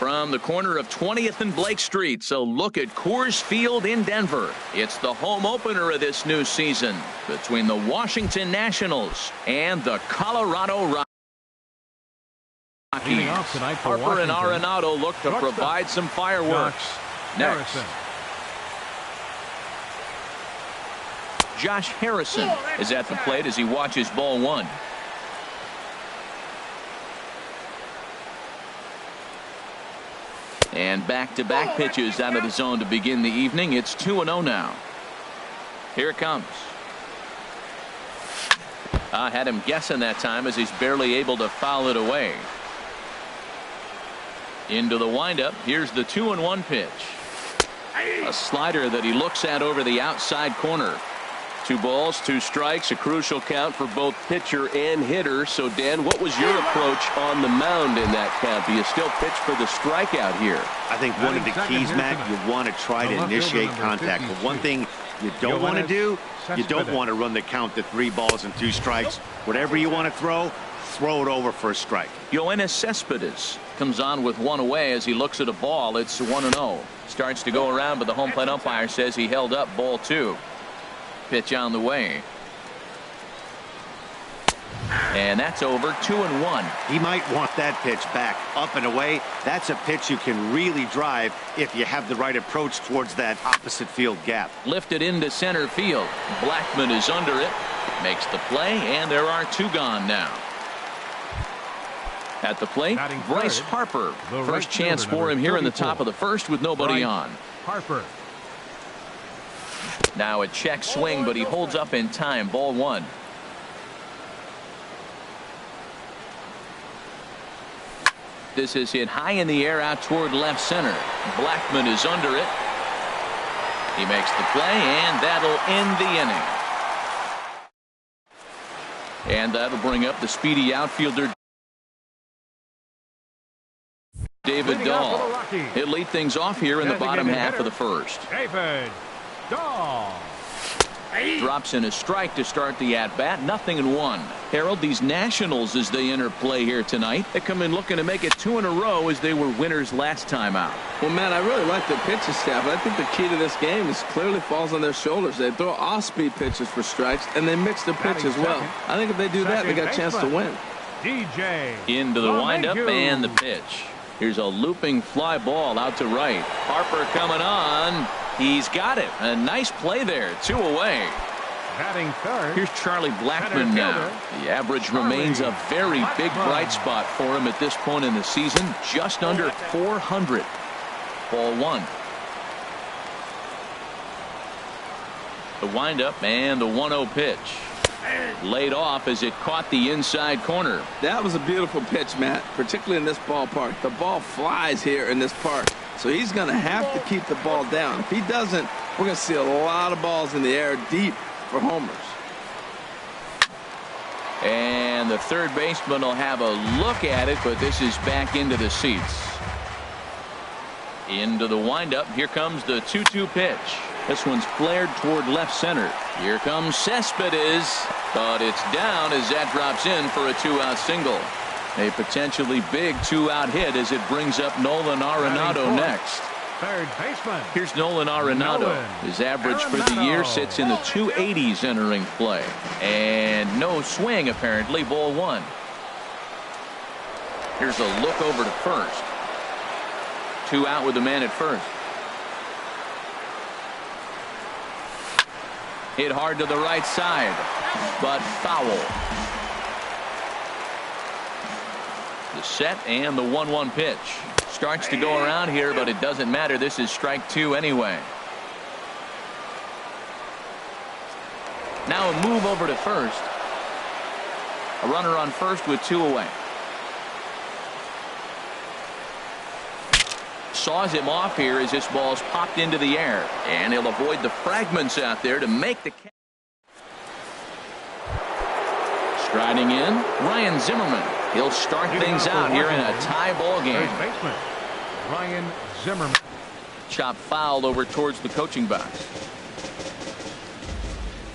from the corner of 20th and Blake Street. So look at Coors Field in Denver. It's the home opener of this new season between the Washington Nationals and the Colorado Rockies. Harper and Arenado look to provide some fireworks. Next, Josh Harrison is at the plate as he watches ball one. And back-to-back pitches out of the zone to begin the evening. It's 2-0 now. Here it comes. I had him guessing that time as he's barely able to foul it away. Into the windup. Here's the 2-1 pitch. A slider that he looks at over the outside corner. 2 balls, 2 strikes, a crucial count for both pitcher and hitter. So, Dan, what was your approach on the mound in that count? Do you still pitch for the strikeout here? I think one of the keys, Matt, you want to try to initiate contact. But one thing you don't want to do, you don't want to run the count to 3 balls and 2 strikes. Whatever you want to throw it over for a strike. Yoenis Cespedes comes on with 1 away as he looks at a ball. It's 1-0. Starts to go around, but the home plate umpire says he held up ball 2. Pitch on the way. And that's over. 2-1. He might want that pitch back up and away. That's a pitch you can really drive if you have the right approach towards that opposite field gap. Lifted into center field. Blackman is under it. Makes the play, and there are 2 gone now. At the plate, Bryce Harper. First chance for him here in the top of the first with nobody on. Harper. Now a check swing, but he holds up in time. Ball 1. This is hit high in the air out toward left center. Blackman is under it. He makes the play, and that'll end the inning. And that'll bring up the speedy outfielder David Dahl. He'll lead things off here in the bottom half of the first. David Dahl drops in a strike to start the at-bat. 0-1. Harold, these Nationals, as they enter play here tonight, they come in looking to make it 2 in a row as they were winners last time out. Well, man, I really like the pitching staff. I think the key to this game is clearly falls on their shoulders. They throw off-speed pitches for strikes, and they mix the pitch as well. I think if they do that, they got a chance to win. DJ into the windup and the pitch. Here's a looping fly ball out to right. Harper coming on. He's got it. A nice play there. 2 away. Batting third. Here's Charlie Blackman now. The average remains a very big bright spot for him at this point in the season. Just under 400. Ball 1. The windup and the 1-0 pitch. Laid off as it caught the inside corner. That was a beautiful pitch, Matt, particularly in this ballpark. The ball flies here in this park, so he's going to have to keep the ball down. If he doesn't, we're going to see a lot of balls in the air deep for homers. And the third baseman will have a look at it, but this is back into the seats. Into the windup. Here comes the 2-2 pitch. This one's flared toward left center. Here comes Cespedes, but it's down as that drops in for a 2-out single. A potentially big 2-out hit as it brings up Nolan Arenado next. Third baseman. Here's Nolan Arenado. His average for the year sits in the 280s entering play. And no swing apparently. Ball 1. Here's a look over to first. 2 out with the man at first. Hit hard to the right side, but foul. The set and the 1-1 pitch. Starts to go around here, but it doesn't matter. This is strike 2 anyway. Now a move over to first. A runner on first with 2 away. Saws him off here as this ball's popped into the air, and he'll avoid the fragments out there to make the catch. Striding in, Ryan Zimmerman. He'll start things out here in a tie ball game. Ryan Zimmerman. Chop fouled over towards the coaching box.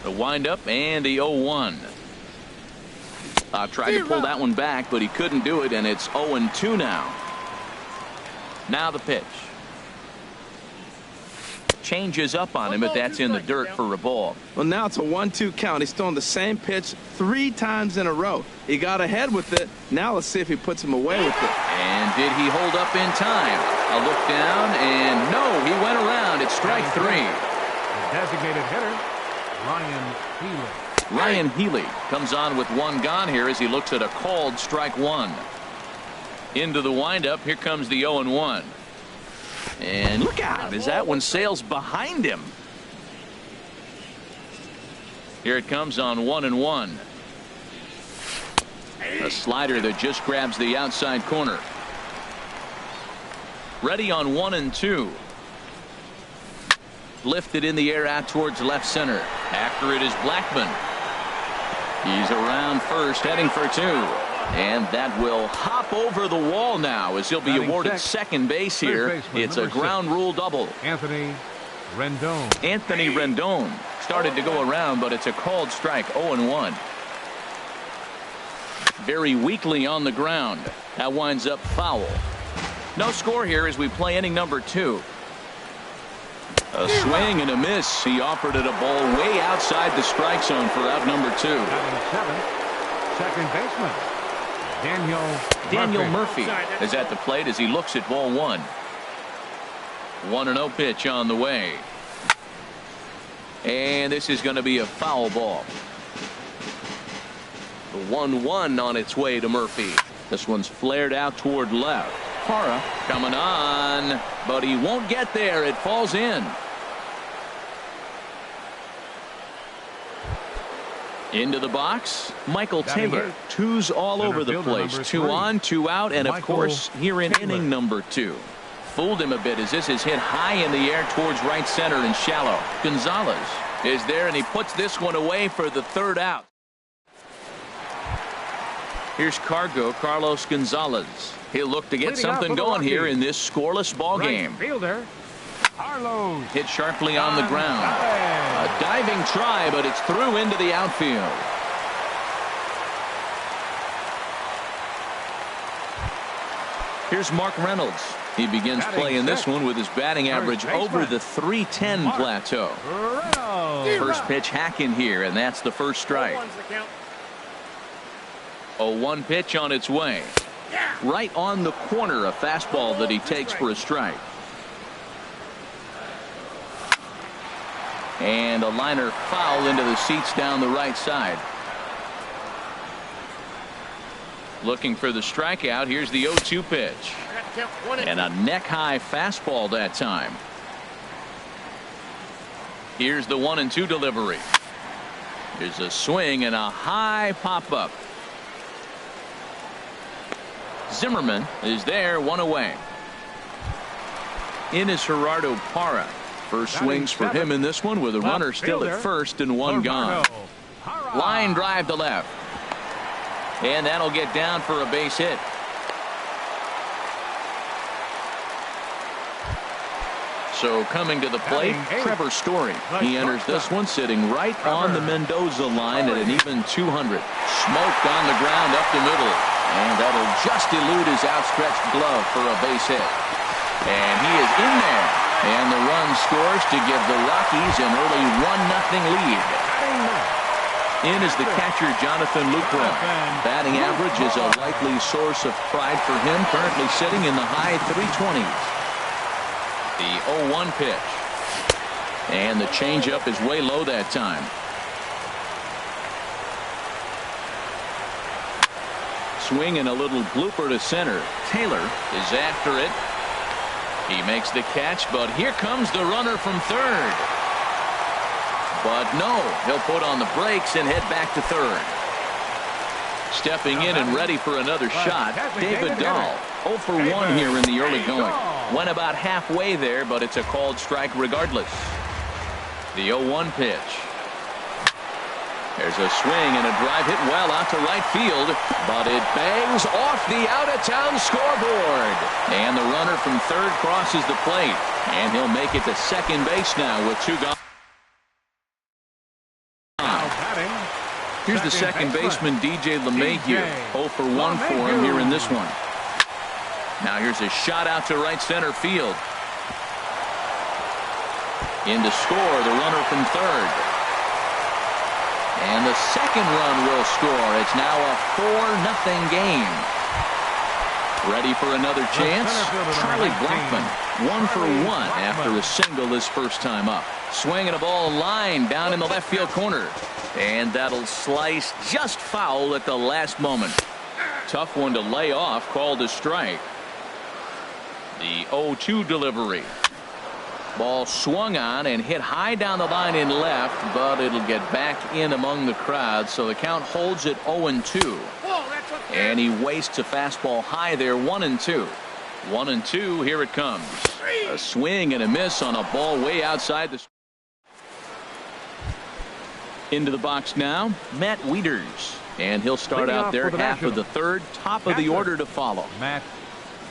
The windup and the 0-1. Tried to pull that one back, but he couldn't do it, and it's 0-2 now. Now the pitch. Changes up on him, but that's in the dirt for a ball. Well, now it's a 1-2 count. He's throwing the same pitch 3 times in a row. He got ahead with it. Now let's see if he puts him away with it. And did he hold up in time? A look down, and no, he went around. It's strike 3. The designated hitter, Ryan Healy. Ryan Healy comes on with 1 gone here as he looks at a called strike 1. Into the windup, here comes the 0-1. And look out as that one sails behind him. Here it comes on 1-1. A slider that just grabs the outside corner. Ready on 1-2. Lifted in the air out towards left center. After it is Blackman. He's around first, heading for 2. And that will hop over the wall now as he'll be awarded second base here. It's a ground rule double. Anthony Rendon. Anthony Rendon started to go around, but it's a called strike. 0-1. Very weakly on the ground. That winds up foul. No score here as we play inning number 2. A swing and a miss. He offered it a ball way outside the strike zone for out number 2. Batting 7th, second baseman Daniel Murphy is at the plate as he looks at ball 1. 1-0 pitch on the way. And this is going to be a foul ball. The 1-1 on its way to Murphy. This one's flared out toward left. Parra coming on, but he won't get there. It falls in. Into the box, Michael Taylor. 2s all over the place. 2 on, 2 out, and of course here in inning number 2. Fooled him a bit as this is hit high in the air towards right center and shallow. Gonzalez is there, and he puts this one away for the 3rd out. Here's Carlos Gonzalez. He'll look to get something going here in this scoreless ball game. Fielder Carlos. Hit sharply on the ground. A diving try, but it's through into the outfield. Here's Mark Reynolds. He begins playing this one with his batting average over the .310 plateau. First pitch hacking here, and that's the first strike. 0-1 pitch on its way. Right on the corner, a fastball that he takes for a strike. And a liner foul into the seats down the right side. Looking for the strikeout. Here's the 0-2 pitch. And a neck-high fastball that time. Here's the 1-2 delivery. There's a swing and a high pop-up. Zimmerman is there, 1 away. In is Gerardo Parra. First swings for him in this one with a runner still at first and 1 gone. Line drive to left. And that'll get down for a base hit. So coming to the plate, Trevor Story. He enters this one sitting right on the Mendoza line at an even 200. Smoked on the ground up the middle. And that'll just elude his outstretched glove for a base hit. And he is in there. And the run scores to give the Rockies an early 1-0 lead. In is the catcher, Jonathan Lucroy. Batting average is a likely source of pride for him, currently sitting in the high 320s. The 0-1 pitch. And the changeup is way low that time. Swing and a little blooper to center. Taylor is after it. He makes the catch, but here comes the runner from third. But no, he'll put on the brakes and head back to third. Stepping in and ready for another shot, David Dahl. 0 for 1 here in the early going. Went about halfway there, but it's a called strike regardless. The 0-1 pitch. There's a swing and a drive hit well out to right field, but it bangs off the out-of-town scoreboard. And the runner from third crosses the plate, and he'll make it to second base now with 2 gone. Here's the second baseman, DJ LeMahieu. 0 for 1 for him here in this one. Now here's a shot out to right center field. In to score, the runner from third. And the second run will score. It's now a 4-0 game. Ready for another chance? Charlie Blackmon, 1-for-1 after a single his first time up. Swinging a ball line down in the left field corner. And that'll slice just foul at the last moment. Tough one to lay off, called a strike. The 0-2 delivery. Ball swung on and hit high down the line in left, but it'll get back in among the crowd, so the count holds at 0-2. And he wastes a fastball high there, 1-2. 1-2, here it comes. A swing and a miss on a ball way outside the. Into the box now, Matt Wieters. And he'll start out there, half of the third, top of the order to follow. Matt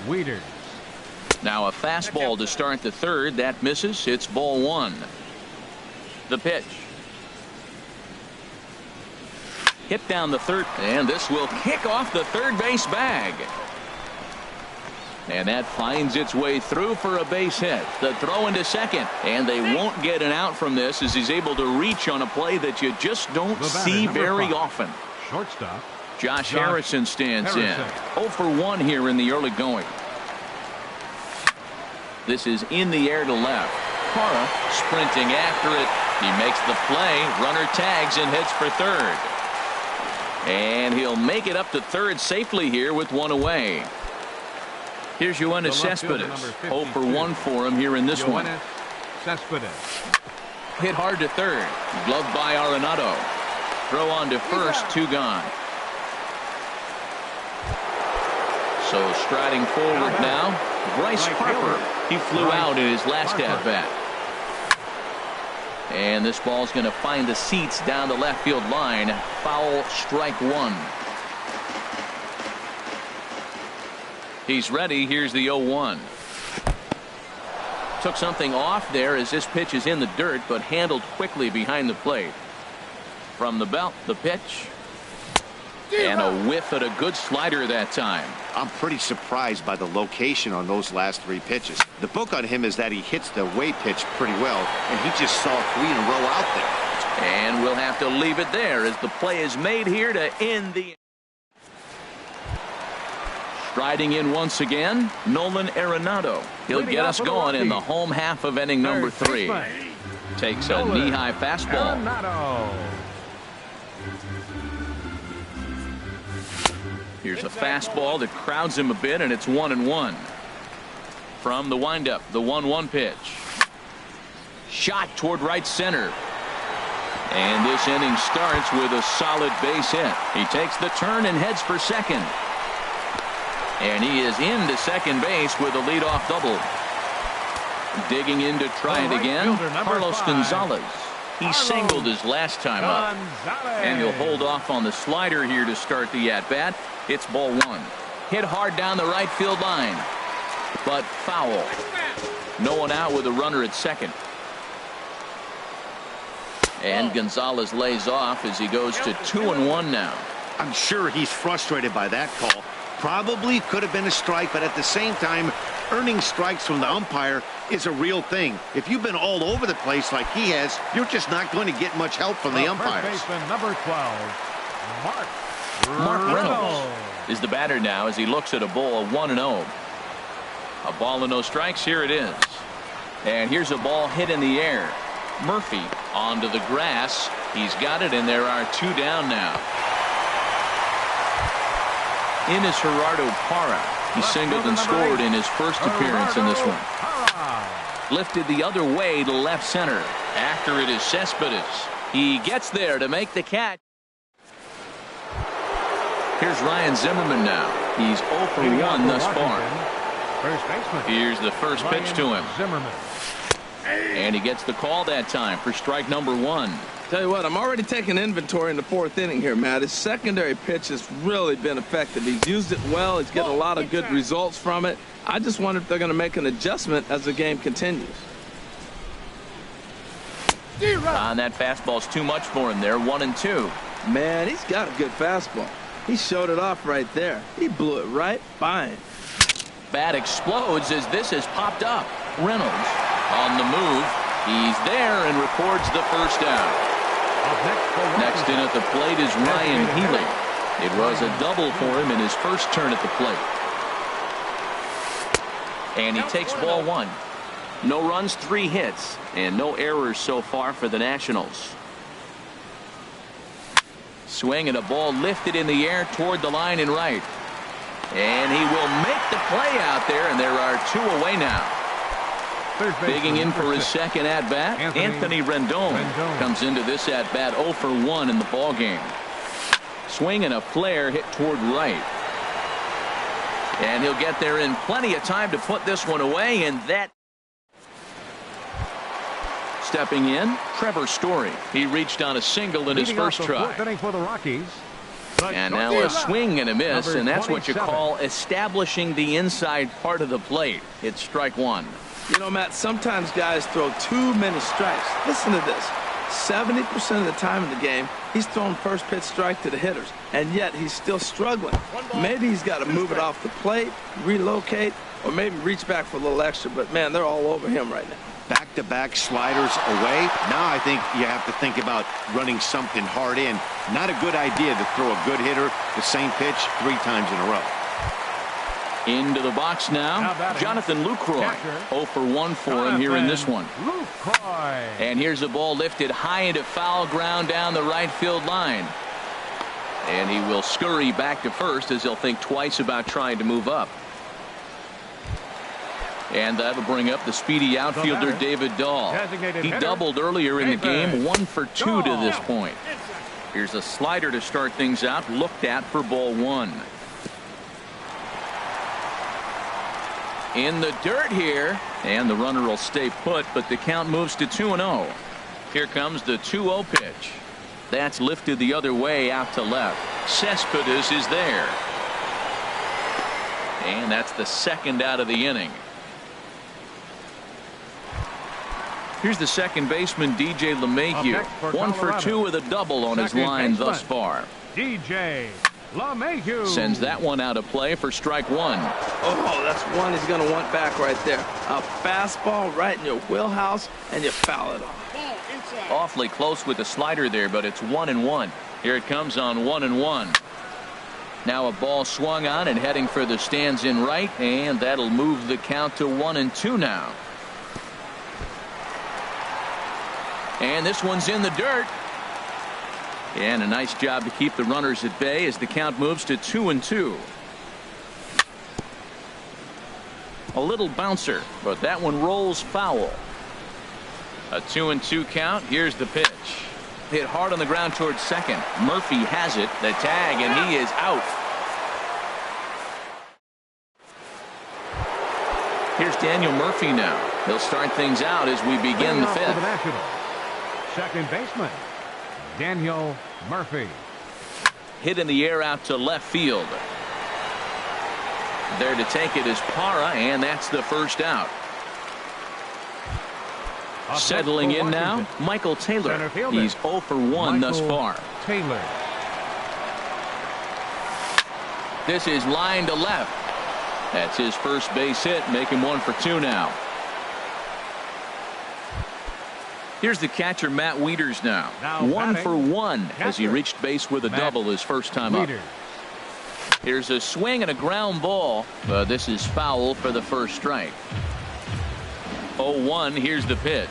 Wieters. Now a fastball to start the third. That misses. It's ball one. The pitch. Hit down the third. And this will kick off the third base bag. And that finds its way through for a base hit. The throw into second. And they won't get an out from this as he's able to reach on a play that you just don't see very often. Shortstop. Josh Harrison stands in. 0-for-1 here in the early going. This is in the air to left. Parra sprinting after it. He makes the play. Runner tags and heads for third. And he'll make it up to third safely here with one away. Here's Yoenis Cespedes. 0-for-1 for him here in this one. Hit hard to third. Gloved by Arenado. Throw on to first. 2 gone. So striding forward now, Bryce Harper. He flew out in his last at-bat. And this ball's going to find the seats down the left field line. Foul, strike one. He's ready. Here's the 0-1. Took something off there as this pitch is in the dirt, but handled quickly behind the plate. From the belt, the pitch. And a whiff at a good slider that time. I'm pretty surprised by the location on those last 3 pitches. The book on him is that he hits the way pitch pretty well, and he just saw 3 in a row out there. And we'll have to leave it there as the play is made here to end the. Striding in once again, Nolan Arenado. He'll get us going in the home half of inning number 3. Takes a knee-high fastball. Here's a fastball that crowds him a bit, and it's 1-1. From the windup, the 1-1 pitch. Shot toward right center. And this inning starts with a solid base hit. He takes the turn and heads for second. And he is into second base with a leadoff double. Digging in to try it again, Carlos Gonzalez. He singled his last time up. And he'll hold off on the slider here to start the at-bat. It's ball one. Hit hard down the right field line. But foul. No one out with a runner at second. And Gonzalez lays off as he goes to 2-1 now. I'm sure he's frustrated by that call. Probably could have been a strike, but at the same time, earning strikes from the umpire is a real thing. If you've been all over the place like he has, you're just not going to get much help from the umpires. First baseman, number 12, Mark Reynolds is the batter now as he looks at a ball of 1-0. A ball and no strikes. Here it is. And here's a ball hit in the air. Murphy onto the grass. He's got it, and there are 2 down now. In is Gerardo Parra. He singled and scored in his first appearance in this one. Lifted the other way to left center. After it is Cespedes. He gets there to make the catch. Here's Ryan Zimmerman now. He's 0-for-1 thus far. Here's the first pitch to him. And he gets the call that time for strike number 1. Tell you what, I'm already taking inventory in the 4th inning here, Matt. His secondary pitch has really been effective. He's used it well. He's getting a lot of good results from it. I just wonder if they're going to make an adjustment as the game continues. And that fastball's too much for him there. 1-2. Man, he's got a good fastball. He showed it off right there. He blew it right by him. Bat explodes as this has popped up. Reynolds on the move. He's there and records the first down. Next in at the plate is Ryan Healy. It was a double for him in his first turn at the plate. And he takes ball one. No runs, 3 hits, and no errors so far for the Nationals. Swing and a ball lifted in the air toward the line and right. And he will make the play out there, and there are 2 away now. Digging in for his second at-bat, Anthony Rendon comes into this at-bat 0 for 1 in the ballgame. Swing and a flare hit toward right. And he'll get there in plenty of time to put this one away, and that. Stepping in, Trevor Story. He reached on a single in his first try. For the Rockies. And now a swing and a miss, and that's what you call establishing the inside part of the plate. It's strike one. You know, Matt, sometimes guys throw too many strikes. Listen to this. 70% of the time in the game, he's throwing first pitch strike to the hitters, and yet he's still struggling. Maybe he's got to move it off the plate, relocate, or maybe reach back for a little extra, but, man, they're all over him right now. Back-to-back sliders away. Now I think you have to think about running something hard in. Not a good idea to throw a good hitter the same pitch 3 times in a row. Into the box now, Jonathan Lucroy. 0 for 1 for him here in this one. And here's the ball lifted high into foul ground down the right field line. And he will scurry back to first as he'll think twice about trying to move up. And that'll bring up the speedy outfielder David Dahl. He doubled earlier in the game, 1 for 2 to this point. Here's a slider to start things out, looked at for ball 1. In the dirt here, and the runner will stay put, but the count moves to 2-0. Here comes the 2-0 pitch. That's lifted the other way out to left. Cespedes is there. And that's the second out of the inning. Here's the second baseman, DJ LeMahieu. 1 for 2 with a double on his line thus far. DJ LeMahieu sends that one out of play for strike 1. Oh, that's one he's going to want back right there. A fastball right in your wheelhouse, and you foul it off. Awfully close with the slider there, but it's 1-1. Here it comes on 1-1. Now a ball swung on and heading for the stands in right, and that'll move the count to 1-2 now. And this one's in the dirt. And a nice job to keep the runners at bay as the count moves to 2-2. A little bouncer, but that one rolls foul. A 2-2 count. Here's the pitch. Hit hard on the ground towards second. Murphy has it. The tag, and he is out. Here's Daniel Murphy now. He'll start things out as we begin the 5th. Second baseman, Daniel Murphy. Hit in the air out to left field. There to take it is Parra, and that's the first out. Settling in now, Michael Taylor. He's 0 for 1 thus far. Taylor. This is line to left. That's his first base hit, making 1 for 2 now. Here's the catcher, Matt Wieters now. 1 for 1 as he reached base with a double his first time up. Here's a swing and a ground ball. This is foul for the first strike. 0-1. Here's the pitch.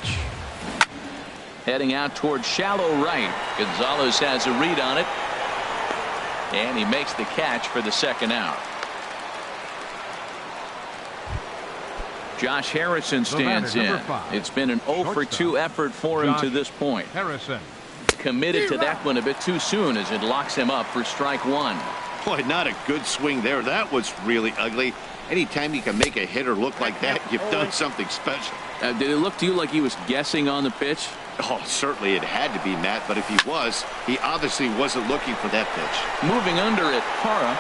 Heading out towards shallow right. Gonzalez has a read on it. And he makes the catch for the second out. Josh Harrison stands in. It's been an 0 for 2 effort for him to this point. Harrison committed to that one a bit too soon as it locks him up for strike 1. Boy, not a good swing there. That was really ugly. Anytime you can make a hitter look like that, you've done something special. Did it look to you like he was guessing on the pitch? Oh, certainly it had to be, Matt, but if he was, he obviously wasn't looking for that pitch. Moving under it, Parra.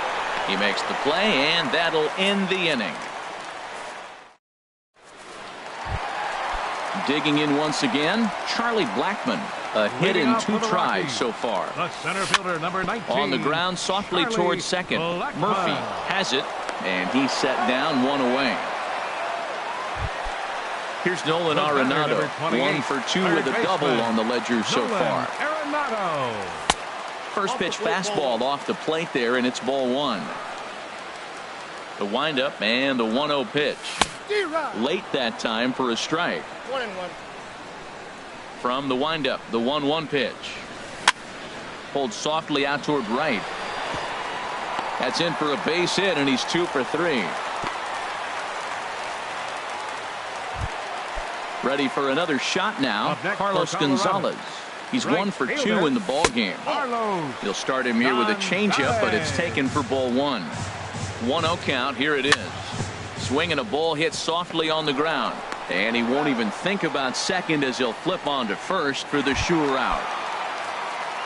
He makes the play, and that'll end the inning. Digging in once again, Charlie Blackmon. A hit in 2 tries so far. The center fielder, number 19. On the ground, softly towards second. Murphy has it, And he's set down, 1 away. Here's Nolan Arenado, 1 for 2 with a double on the ledger so far. First pitch fastball off the plate there, and it's ball 1. The windup and the 1-0 pitch. Late that time for a strike. 1-1. From the windup, the 1-1 pitch. Pulled softly out toward right. That's in for a base hit, and he's 2 for 3. Ready for another shot now. Carlos Gonzalez. He's 1 for 2 in the ball game. He'll start him here with a changeup, but it's taken for ball 1. 1-0 count. Here it is. Swinging a ball hit softly on the ground, and he won't even think about second as he'll flip on to first for the sure out.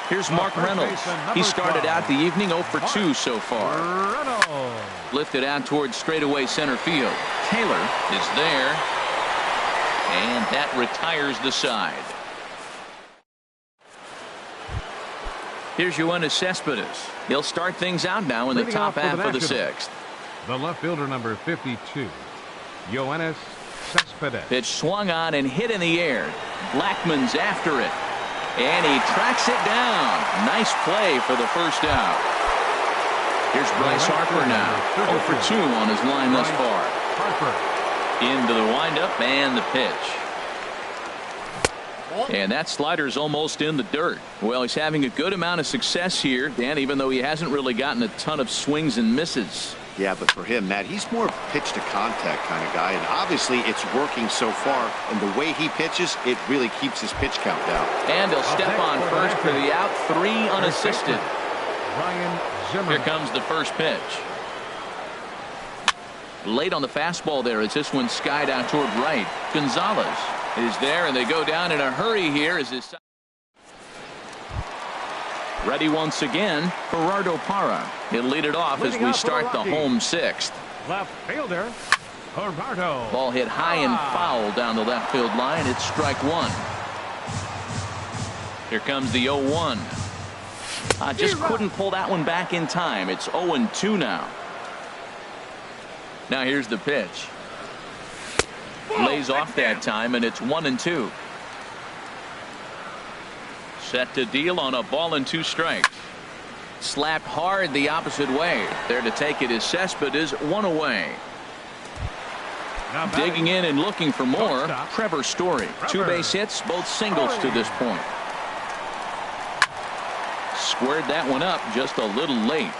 Here's Mark Reynolds. He started out the evening 0 for 2 so far. Lifted out towards straightaway center field. Taylor is there, and that retires the side. Here's Yoenis Cespedes. He'll start things out now in the top half of the 6th. The left fielder, number 52, Yoenis Cespedes. Pitch swung on and hit in the air. Blackmon's after it, and he tracks it down. Nice play for the first out. Here's Bryce Harper now, 0 for 2 on his line thus far. Into the windup and the pitch. And that slider's almost in the dirt. Well, he's having a good amount of success here, Dan, even though he hasn't really gotten a ton of swings and misses. Yeah, but for him, Matt, he's more of a pitch to contact kind of guy, and obviously it's working so far, and the way he pitches, it really keeps his pitch count down. And he'll step on first for the out, 3 unassisted. Here comes the first pitch. Late on the fastball there as this one skied out toward right. Gonzalez is there, and they go down in a hurry here as his ready once again. Gerardo Parra. He'll lead it off as we start the home 6th. Left fielder Gerardo. Ball hit high and foul down the left field line. It's strike 1. Here comes the 0-1. Just couldn't pull that one back in time. It's 0-2 now. Now here's the pitch. Lays off that time, and it's 1-2. Set to deal on a ball and 2 strikes. Slapped hard the opposite way. There to take it is Cespedes, 1 away. Digging in and looking for more, Trevor Story. 2 base hits, both singles to this point. Squared that one up just a little late.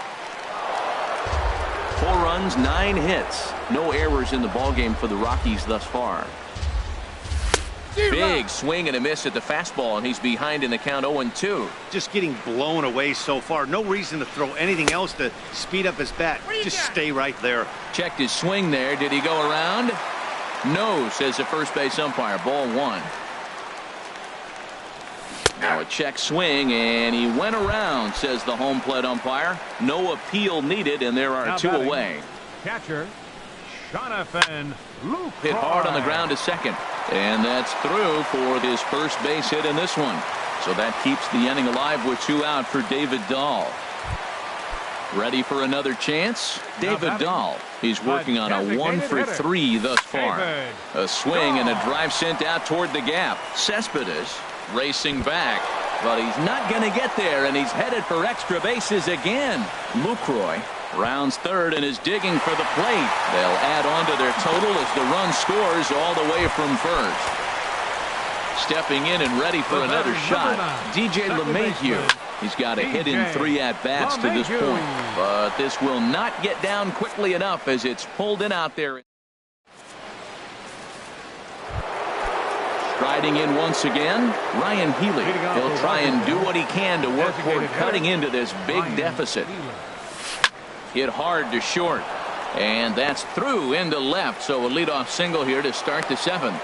4 runs, 9 hits. No errors in the ballgame for the Rockies thus far. Big swing and a miss at the fastball, and he's behind in the count 0-2. Just getting blown away so far. No reason to throw anything else to speed up his bat. Just stay right there. Checked his swing there. Did he go around? No, says the first base umpire. Ball 1. Now a check swing, and he went around, says the home plate umpire. No appeal needed, and there are now 2 batting, away. Catcher Jonathan Lucroy. Hit hard on the ground to second, and that's through for his first base hit in this one. So that keeps the inning alive with 2 out for David Dahl. Ready for another chance? David Dahl. He's working on a 1 for 3 thus far. A swing and a drive sent out toward the gap. Cespedes racing back, but he's not going to get there, and he's headed for extra bases again. Lucroy rounds third and is digging for the plate. They'll add on to their total as the run scores all the way from first. Stepping in and ready for another shot, DJ LeMahieu. He's got a hit in 3 at-bats to this point, but this will not get down quickly enough as it's pulled in out there. Striding in once again, Ryan Healy. He'll try and do what he can to work toward cutting into this big deficit. Hit hard to short, and that's through into left, so a leadoff single here to start the 7th.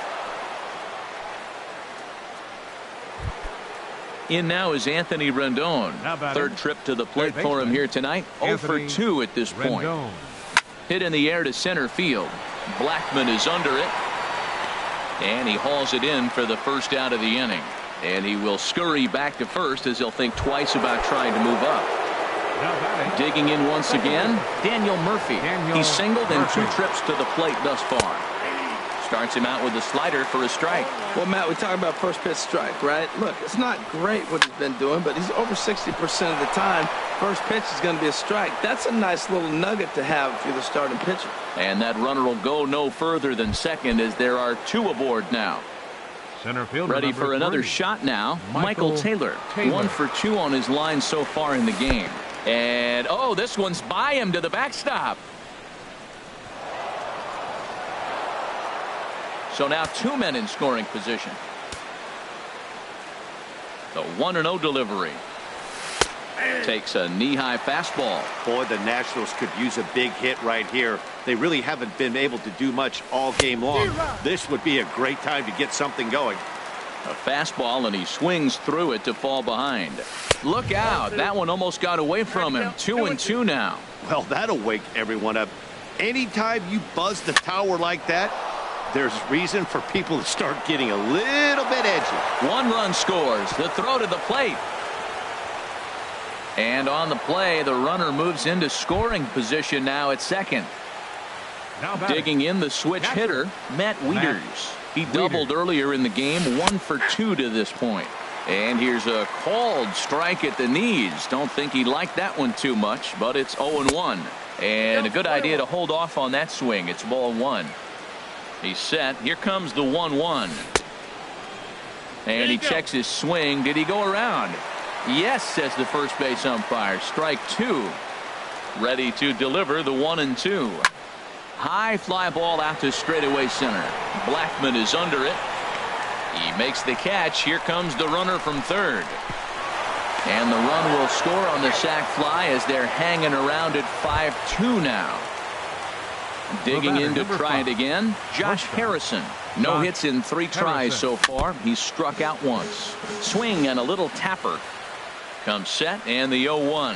In now is Anthony Rendon. 3rd trip to the plate for him here tonight. 0 for 2 at this point. Hit in the air to center field. Blackmon is under it, and he hauls it in for the first out of the inning. And he will scurry back to first as he'll think twice about trying to move up. Digging in once again, Daniel Murphy. He's singled in 2 trips to the plate thus far. Starts him out with a slider for a strike. Well, Matt, we talk about first pitch strike, right? Look, it's not great what he's been doing, but he's over 60% of the time. First pitch is going to be a strike. That's a nice little nugget to have if you're the starting pitcher. And that runner will go no further than second as there are 2 aboard now. Center fielder ready for another 3. shot now. Michael Taylor. 1 for 2 on his line so far in the game. And, oh, this one's by him to the backstop. So now 2 men in scoring position. The 1-0 delivery. Takes a knee-high fastball. Boy, the Nationals could use a big hit right here. They really haven't been able to do much all game long. This would be a great time to get something going. A fastball, and he swings through it to fall behind. Look out. That one almost got away from him. 2-2 now. Well, that'll wake everyone up. Anytime you buzz the tower like that, there's reason for people to start getting a little bit edgy. 1 run scores. The throw to the plate. And on the play, the runner moves into scoring position now at second. Digging in the switch hitter, Matt Wieters. He doubled earlier in the game, 1 for 2 to this point. And here's a called strike at the knees. Don't think he liked that one too much, but it's 0-1. And a good idea to hold off on that swing. It's ball 1. He's set. Here comes the 1-1. And he checks his swing. Did he go around? Yes, says the first base umpire. Strike 2. Ready to deliver the 1-2. High fly ball out to straightaway center. Blackman is under it. He makes the catch. Here comes the runner from third. And the run will score on the sac fly as they're hanging around at 5-2 now. Digging in to try it again, Josh Harrison. No hits in 3 tries so far. He's struck out once. Swing and a little tapper. Comes set, and the 0-1.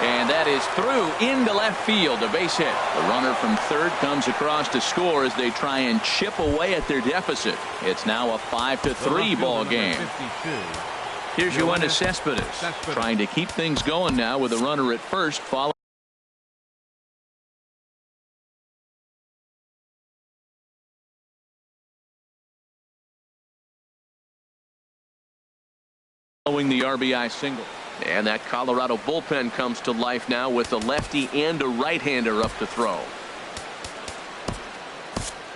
And that is through into left field, a base hit. The runner from third comes across to score as they try and chip away at their deficit. It's now a 5-3 ball game. Here's Yoenis Cespedes trying to keep things going now with a runner at first, following the RBI single. And that Colorado bullpen comes to life now with a lefty and a right-hander up to throw.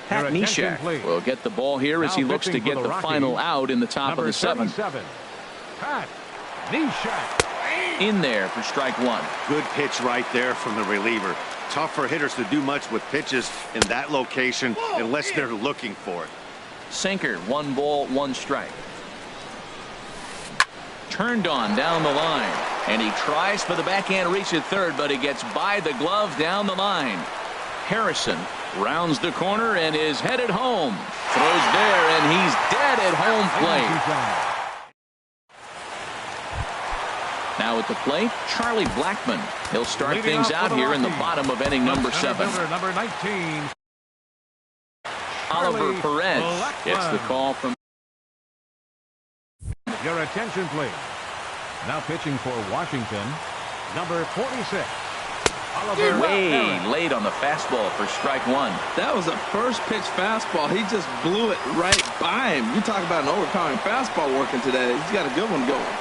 Pat Neshek will get the ball here as he looks to get the final out in the top of the 7th. Pat Neshek in there for strike 1. Good pitch right there from the reliever. Tough for hitters to do much with pitches in that location unless they're looking for it. Sinker, 1 ball, 1 strike. Turned on down the line, and he tries for the backhand reach at third, but he gets by the glove down the line. Harrison rounds the corner and is headed home. Throws there, and he's dead at home plate. Now at the plate, Charlie Blackman. He'll start things out here in the bottom of inning number 7. Number 19. Oliver Perez gets the call from. Your attention, please. Now pitching for Washington, number 46. Oliver Way Perez. late on the fastball for strike 1. That was a first pitch fastball. He just blew it right by him. You talk about an overpowering fastball working today. He's got a good one going.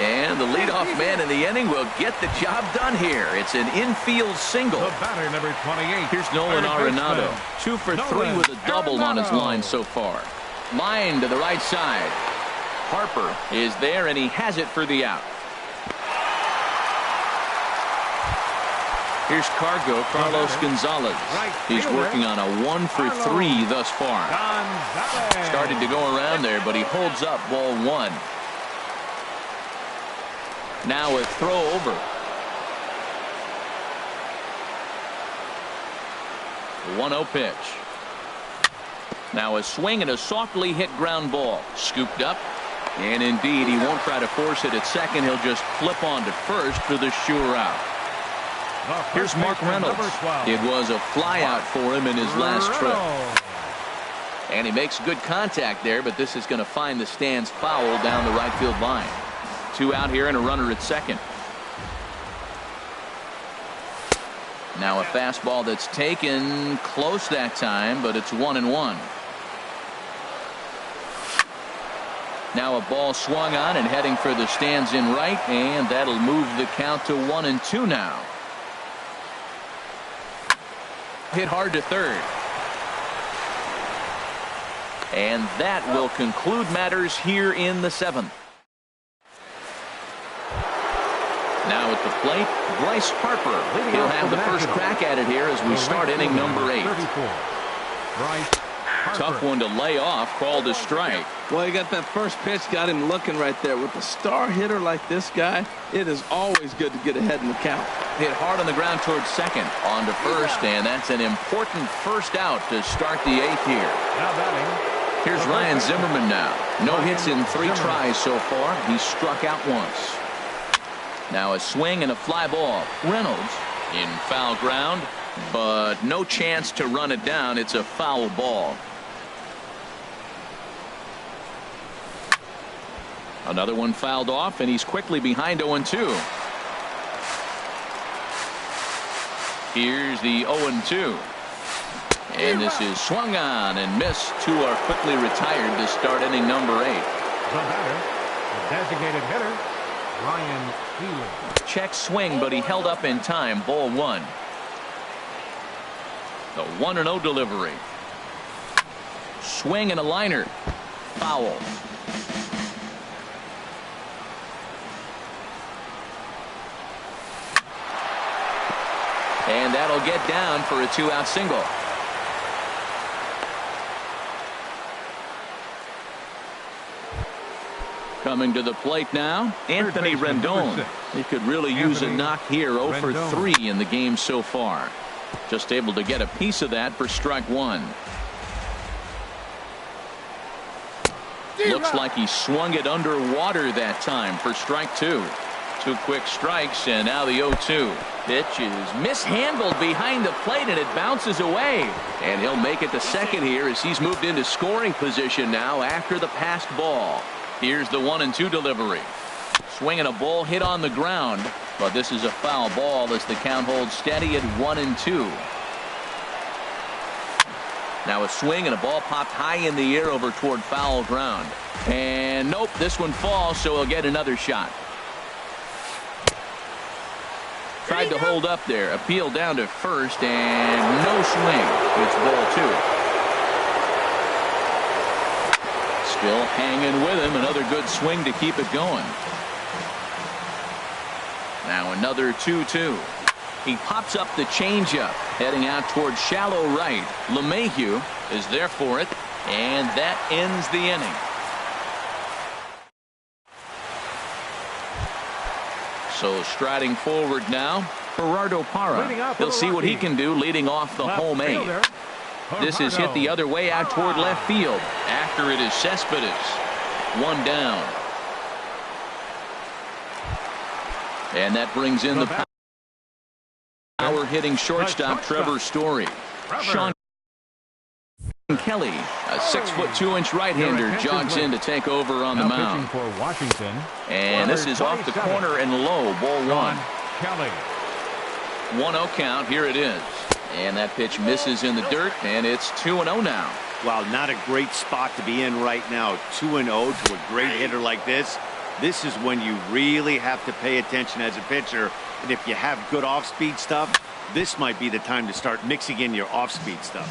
And the leadoff man in the inning will get the job done here. It's an infield single. The batter, number 28. Here's Nolan Arenado. 2 for 3 with a double on his line so far. Line to the right side. Harper is there, and he has it for the out. Here's Carlos Gonzalez. He's working on a 1 for 3 thus far. Started to go around there, but he holds up ball 1. Now a throw over. The 1-0 pitch. Now a swing and a softly hit ground ball. Scooped up. And indeed, he won't try to force it at second. He'll just flip on to first for the sure out. Here's Mark Reynolds. It was a fly out for him in his last trip. And he makes good contact there, but this is going to find the stands foul down the right field line. 2 out here and a runner at second. Now a fastball that's taken close that time, but it's 1-1. Now a ball swung on and heading for the stands in right, and that'll move the count to 1-2 now. Hit hard to third. And that will conclude matters here in the 7th. Now at the plate, Bryce Harper. He'll have the first crack at it here as we start inning number 8. Tough one to lay off, called a strike. Well, you got that first pitch, got him looking right there. With a star hitter like this guy, it is always good to get ahead in the count. Hit hard on the ground towards second. On to first, and that's an important first out to start the 8th here. Now batting. Here's Ryan Zimmerman now. No hits in 3 tries so far. He's struck out once. Now a swing and a fly ball. Reynolds in foul ground, but no chance to run it down. It's a foul ball. Another one fouled off, and he's quickly behind 0-2. Here's the 0-2. And this is swung on and missed. 2 are quickly retired to start inning number 8. The batter, the designated hitter, Ryan Healy. Check swing, but he held up in time. Ball 1. The 1-0 delivery. Swing and a liner. Foul. And that'll get down for a 2-out single. Coming to the plate now, Anthony Rendon. He could really use a knock here. 0 for 3 in the game so far. Just able to get a piece of that for strike 1. Looks like he swung it underwater that time for strike 2. 2 quick strikes, and now the 0-2. Pitch is mishandled behind the plate, and it bounces away. And he'll make it to second here as he's moved into scoring position now after the passed ball. Here's the 1-2 delivery. Swinging a ball hit on the ground, but this is a foul ball as the count holds steady at 1-2. Now a swing and a ball popped high in the air over toward foul ground. And nope, this one falls, so he'll get another shot. Tried to hold up there. Appeal down to first, and no swing. It's ball 2. Still hanging with him. Another good swing to keep it going. Now another 2-2. He pops up the changeup, heading out towards shallow right. LeMahieu is there for it, and that ends the inning. So striding forward now, Gerardo Parra. He'll see what he can do leading off the home 8. This is hit the other way out toward left field. After it is Cespedes. 1 down. And that brings in the power hitting shortstop Trevor Story. Sean Kelly, a 6'2" right-hander, jogs in to take over on the mound. For Washington. And this is off the corner and low. Ball 1. Kelly. 1-0 count. Here it is. And that pitch misses in the dirt, and it's 2-0 now. Wow, not a great spot to be in right now. 2-0 to a great hitter like this. This is when you really have to pay attention as a pitcher. And if you have good off-speed stuff, this might be the time to start mixing in your off-speed stuff.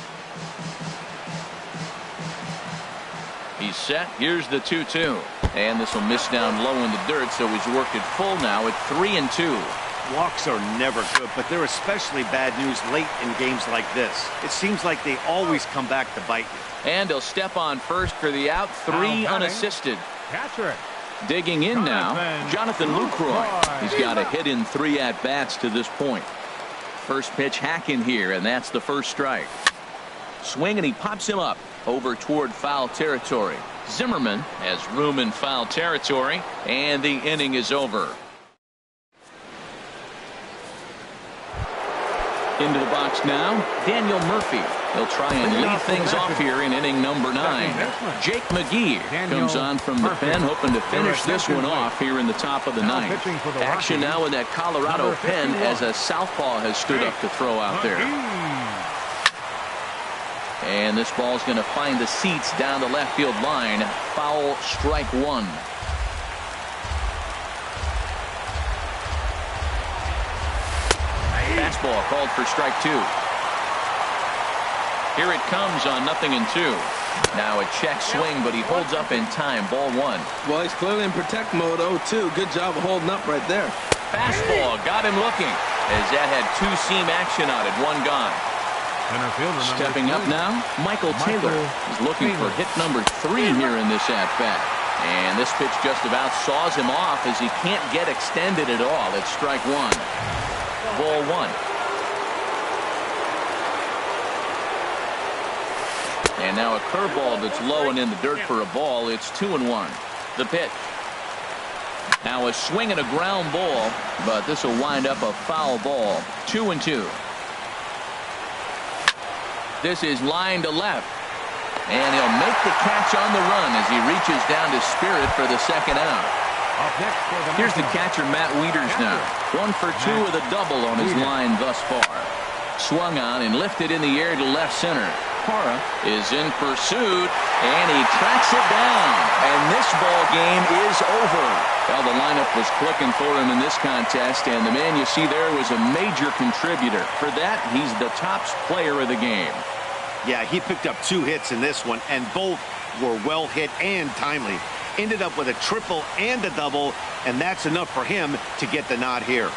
He's set. Here's the 2-2. And this will miss down low in the dirt, so he's worked it full now at 3-2. Walks are never good, but they're especially bad news late in games like this. It seems like they always come back to bite you. And he'll step on first for the out. 3 unassisted. Catcher. Digging in now, Jonathan Lucroy. He's got a hit in 3 at-bats to this point. First pitch hack in here, and that's the first strike. Swing, and he pops him up over toward foul territory. Zimmerman has room in foul territory, and the inning is over. Into the box now, Daniel Murphy. He'll try and lead things off here in inning number 9. Jake McGee comes on from the pen, hoping to finish this one off here in the top of the 9th. Action now in that Colorado pen as a southpaw has stood up to throw out there. And this ball is going to find the seats down the left field line. Foul, strike 1. Fastball called for strike 2. Here it comes on 0-2. Now a check swing, but he holds up in time. Ball 1. Well, he's clearly in protect mode. 0-2. Good job of holding up right there. Fastball got him looking as that had 2-seam action on it. 1 gone. Stepping up now, Michael Taylor is looking for hit number 3 here in this at-bat. And this pitch just about saws him off as he can't get extended at all. It's strike 1. Ball 1. And now a curveball that's low and in the dirt for a ball. It's 2-1. The pitch. Now a swing and a ground ball, but this will wind up a foul ball. 2-2. This is line to left. And he'll make the catch on the run as he reaches down to Spirit for the second out. Here's the catcher, Matt Wieters now. 1 for 2 with a double on his line thus far. Swung on and lifted in the air to left center. Parra is in pursuit, and he tracks it down. And this ball game is over. Well, the lineup was clicking for him in this contest, and the man you see there was a major contributor. For that, he's the top player of the game. Yeah, he picked up 2 hits in this one, and both were well hit and timely. Ended up with a triple and a double, and that's enough for him to get the nod here.